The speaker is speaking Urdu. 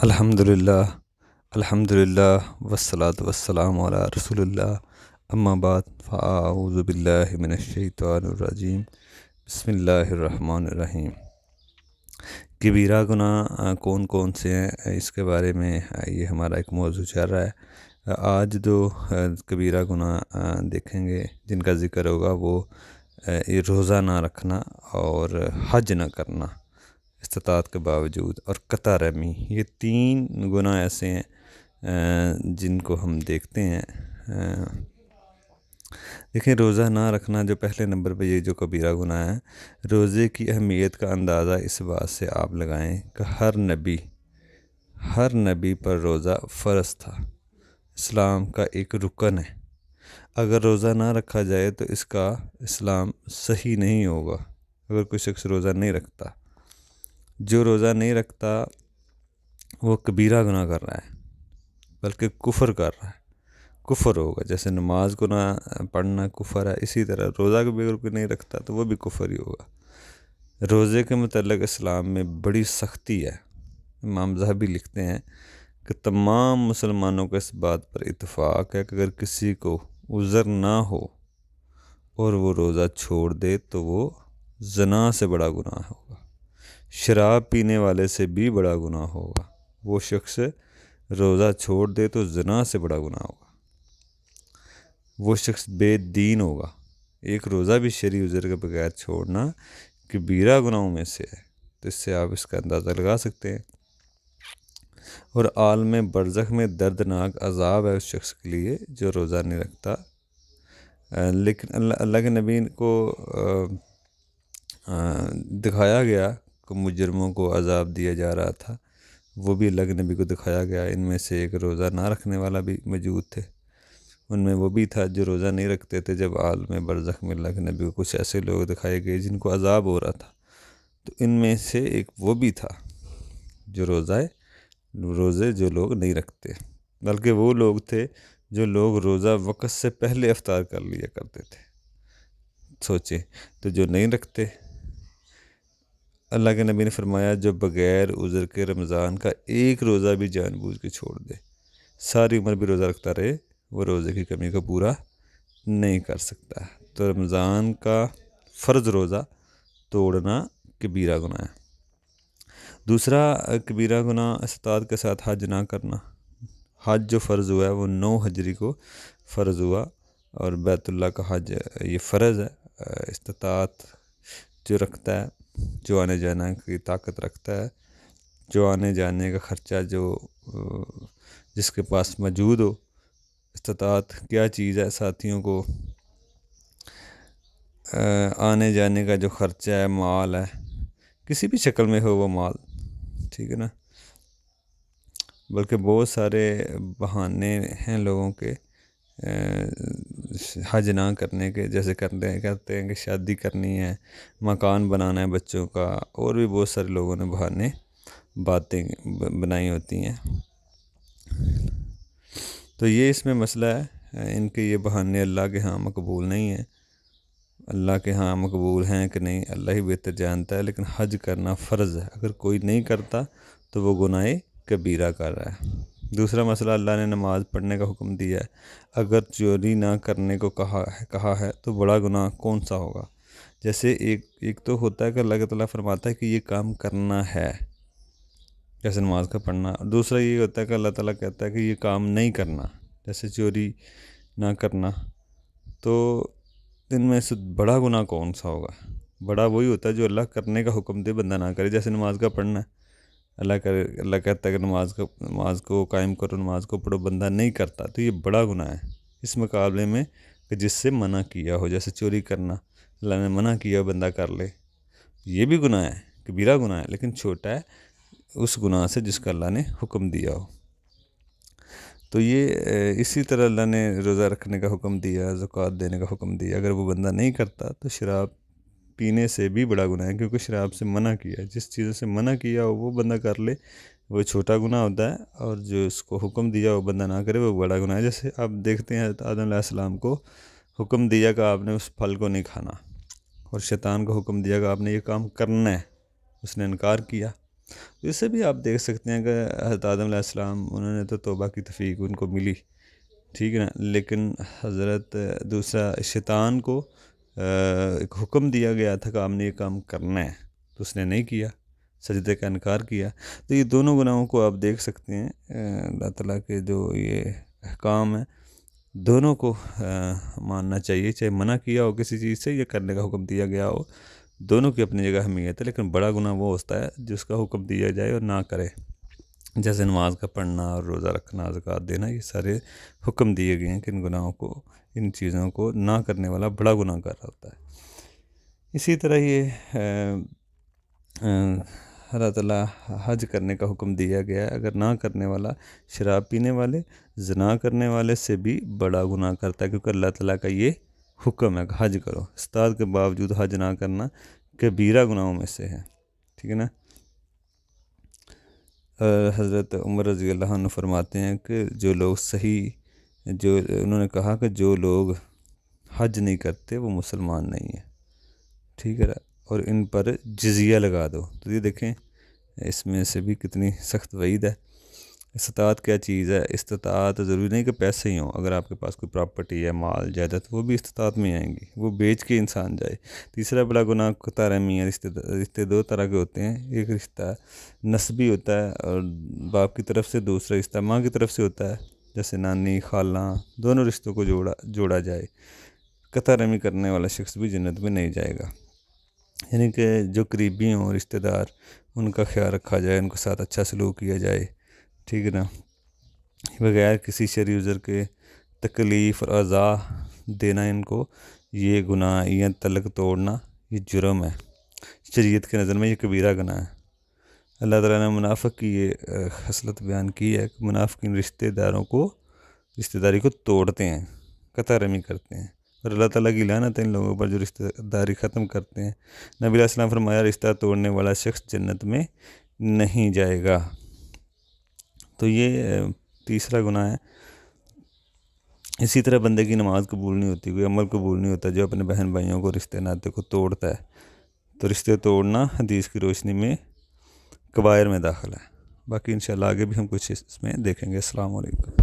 الحمدللہ الحمدللہ والصلاة والسلام علی رسول اللہ اما بعد فاعوذ باللہ من الشیطان الرجیم بسم اللہ الرحمن الرحیم۔ کبیرہ گناہ کون کون سے ہیں، اس کے بارے میں یہ ہمارا ایک موضوع چل رہا ہے۔ آج دو کبیرہ گناہ دیکھیں گے جن کا ذکر ہوگا، وہ یہ روزہ نہ رکھنا اور حج نہ کرنا استطاعت کے باوجود، اور قطع رحمی۔ یہ تین گناہ ایسے ہیں جن کو ہم دیکھتے ہیں۔ دیکھیں، روزہ نہ رکھنا جو پہلے نمبر پہ، یہ جو کبیرہ گناہ ہے، روزے کی اہمیت کا اندازہ اس بات سے آپ لگائیں کہ ہر نبی پر روزہ فرض تھا، اسلام کا ایک رکن ہے۔ اگر روزہ نہ رکھا جائے تو اس کا اسلام صحیح نہیں ہوگا۔ اگر کوئی شخص روزہ نہیں رکھتا، جو روزہ نہیں رکھتا وہ کبیرہ گناہ کر رہا ہے، بلکہ کفر کر رہا ہے، کفر ہوگا۔ جیسے نماز کو نہ پڑھنا کفر ہے، اسی طرح روزہ کو بھی اگر کوئی نہیں رکھتا تو وہ بھی کفر ہی ہوگا۔ روزے کے متعلق اسلام میں بڑی سختی ہے۔ امام ذہبی لکھتے ہیں کہ تمام مسلمانوں کو اس بات پر اتفاق ہے کہ اگر کسی کو عذر نہ ہو اور وہ روزہ چھوڑ دے تو وہ زنا سے بڑا گناہ ہوگا، شراب پینے والے سے بھی بڑا گناہ ہوگا۔ وہ شخص روزہ چھوڑ دے تو زنا سے بڑا گناہ ہوگا، وہ شخص بے دین ہوگا۔ ایک روزہ بھی شرعی عذر کے بغیر چھوڑنا کبیرہ گناہوں میں سے ہے، تو اس سے آپ اس کا اندازہ لگا سکتے ہیں۔ اور عالم برزخ میں دردناک عذاب ہے اس شخص کے لیے جو روزہ نہیں رکھتا۔ لیکن اللہ کے نبی کو دکھایا گیا کہ مجرموں کو عذاب دیا جا رہا تھا، وہ بھی اللہ کے نبی کو دکھایا گیا۔ ان میں سے ایک روزہ نہ رکھنے والا بھی موجود تھے، ان میں وہ بھی تھا جو روزہ نہیں رکھتے تھے۔ جب عالم برزخ میں اللہ کے نبی کو کچھ ایسے لوگ دکھائے گئے جن کو عذاب ہو رہا تھا، تو ان میں سے ایک وہ بھی تھا جو روزے جو لوگ نہیں رکھتے، بلکہ وہ لوگ تھے جو لوگ روزہ وقت سے پہلے افطار کر لیا کرتے تھے۔ سوچیں، تو جو نہیں رکھتے، اللہ کے نبی نے فرمایا جو بغیر عذر کے رمضان کا ایک روزہ بھی جان بوجھ کے چھوڑ دے، ساری عمر بھی روزہ رکھتا رہے، وہ روزے کی کمی کو پورا نہیں کر سکتا۔ تو رمضان کا فرض روزہ توڑنا کبیرہ گناہ ہے۔ دوسرا کبیرہ گناہ استطاعت کے ساتھ حج نہ کرنا۔ حج جو فرض ہوا ہے وہ 9 ہجری کو فرض ہوا، اور بیت اللہ کا حج یہ فرض ہے۔ استطاعت جو رکھتا ہے، جو آنے جانے کی طاقت رکھتا ہے، جو آنے جانے کا خرچہ جس کے پاس موجود ہو۔ استطاعت کیا چیز ہے؟ ساتھیوں کو آنے جانے کا جو خرچہ ہے، مال ہے، کسی بھی شکل میں ہو وہ مال، ٹھیک ہے نا۔ بلکہ بہت سارے بہانے ہیں لوگوں کے حج نہ کرنے کے، جیسے کہتے ہیں کہ شادی کرنی ہے، مکان بنانا ہے بچوں کا، اور بھی بہت سارے لوگوں نے باتیں بنائی ہوتی ہیں۔ تو یہ اس میں مسئلہ ہے، ان کے یہ بہانے اللہ کے ہاں مقبول نہیں ہیں۔ اللہ کے ہاں مقبول ہیں کہ نہیں، اللہ ہی بہتر جانتا ہے، لیکن حج کرنا فرض ہے۔ اگر کوئی نہیں کرتا تو وہ گناہ کبیرہ کر رہا ہے۔ دوسرا مسئلہ، اللہ نے نماز پڑھنے کا حکم دیا ہے، اگر چوری نہ کرنے کو کہا ہے تو بڑا گناہ کون سا ہوگا؟ جیسے ایک تو ہوتا ہے کہ اللہ تعالیٰ فرماتا ہے کہ یہ کام کرنا ہے، جیسے نماز کا پڑھنا۔ دوسرا یہ ہوتا ہے کہ اللہ تعالیٰ کہتا ہے کہ یہ کام نہیں کرنا، جیسے چوری نہ کرنا۔ تو ان میں سے بڑا گناہ کون سا ہوگا؟ بڑا وہی ہوتا ہے جو اللہ کرنے کا حکم دے، بندہ نہ کرے۔ جیسے نماز کا پڑھنا ہے، اللہ کہتا ہے کہ نماز کو قائم کرو، نماز کو پڑھو، بندہ نہیں کرتا، تو یہ بڑا گناہ ہے اس مقابلے میں کہ جس سے منع کیا ہو۔ جیسے چوری کرنا، اللہ نے منع کیا ہو، بندہ کر لے، یہ بھی گناہ ہے، کبیرہ گناہ ہے، لیکن چھوٹا ہے اس گناہ سے جس کا اللہ نے حکم دیا ہو۔ تو یہ اسی طرح اللہ نے روزہ رکھنے کا حکم دیا، زکوٰۃ دینے کا حکم دیا، اگر وہ بندہ نہیں کرتا تو شراب پینے سے بھی بڑا گناہ ہے، کیونکہ شراب سے منع کیا ہے۔ جس چیز سے منع کیا ہو وہ بندہ کر لے، وہ چھوٹا گناہ ہوتا ہے، اور جو اس کو حکم دیا ہو بندہ نہ کرے وہ بڑا گناہ ہے۔ جیسے آپ دیکھتے ہیں حضرت آدم علیہ السلام کو حکم دیا کہ آپ نے اس پھل کو نہیں کھانا، اور شیطان کو حکم دیا کہ آپ نے یہ کام کرنا ہے، اس نے انکار کیا۔ اس سے بھی آپ دیکھ سکتے ہیں کہ حضرت آدم علیہ السلام انہوں نے تو توبہ کی توفیق ان کو ملی، ٹھیک ہے نا، لیکن حضرت دوسرا شیطان کو ایک حکم دیا گیا تھا کہ آپ نے یہ کام کرنا ہے، تو اس نے نہیں کیا، سجدے کا انکار کیا۔ تو یہ دونوں گناہوں کو آپ دیکھ سکتے ہیں، اللہ تعالیٰ کے جو یہ احکام ہیں دونوں کو ماننا چاہیے، چاہے منع کیا ہو کسی چیز سے یا کرنے کا حکم دیا گیا ہو، دونوں کی اپنی جگہ اہمیت ہے۔ لیکن بڑا گناہ وہ ہوتا ہے جس کا حکم دیا جائے اور نہ کرے، جیسے نماز کا پڑھنا اور روزہ رکھنا، زکوٰۃ دینا، یہ سارے حکم دیے گئے ہیں کہ ان گناہوں کو، ان چیزوں کو نہ کرنے والا بڑا گناہ کر رہا ہوتا ہے۔ اسی طرح یہ اللہ تعالیٰ حج کرنے کا حکم دیا گیا ہے، اگر نہ کرنے والا شراب پینے والے، زنا کرنے والے سے بھی بڑا گناہ کرتا ہے، کیونکہ اللہ تعالیٰ کا یہ حکم ہے کہ حج کرو، استاد کے باوجود حج نہ کرنا کبیرہ گناہوں میں سے ہے، ٹھیک ہے نا۔ حضرت عمر رضی اللہ عنہ فرماتے ہیں کہ جو لوگ انہوں نے کہا کہ جو لوگ حج نہیں کرتے وہ مسلمان نہیں ہیں، ٹھیک ہے نا، اور ان پر جزیہ لگا دو۔ تو یہ دیکھیں اس میں سے بھی کتنی سخت وعید ہے۔ استطاعت کیا چیز ہے؟ استطاعت ضروری نہیں کہ پیسے ہی ہوں، اگر آپ کے پاس کوئی پراپرٹی ہے، مال جائیداد، وہ بھی استطاعت میں آئیں گی، وہ بیچ کے انسان جائے۔ تیسرا بڑا گناہ قطع رحمی ہے۔ رشتے دو طرح کے ہوتے ہیں، ایک رشتہ نسبی ہوتا ہے اور باپ کی طرف سے، دوسرا رشتہ ماں کی طرف سے ہوتا ہے، جیسے نانی، خالہ، دونوں رشتوں کو جوڑا جائے۔ قطع رحمی کرنے والا شخص بھی جنت میں نہیں جائے گا، یعنی کہ جو قریبی ہوں رشتہ دار، ان کا خیال رکھا جائے، ان کے ساتھ اچھا سلوک کیا جائے، ٹھیک ہے نا، بغیر کسی شرعی عذر کے تکلیف اور اذا دینا ان کو، یہ گناہ یا تعلق توڑنا یہ جرم ہے، شریعت کے نظر میں یہ کبیرہ گناہ ہے۔ اللہ تعالیٰ نے منافق کی یہ خصلت بیان کی ہے کہ منافقین رشتہ داری کو توڑتے ہیں، قطع رحمی کرتے ہیں، اور اللہ تعالیٰ کی لعنت ہے ان لوگوں پر جو رشتہ داری ختم کرتے ہیں۔ نبی علیہ السلام فرمایا رشتہ توڑنے والا شخص جنت میں نہیں جائے گا۔ تو یہ تیسرا گناہ ہے۔ اسی طرح بندے کی نماز قبول نہیں ہوتی، کوئی عمل قبول نہیں ہوتا جو اپنے بہن بھائیوں کو، رشتے ناطے کو توڑتا ہے۔ تو رشتے توڑنا حدیث کی روشنی میں کبائر میں داخل ہے۔ باقی انشاءاللہ آگے بھی ہم کچھ اس میں دیکھیں گے۔ السلام علیکم۔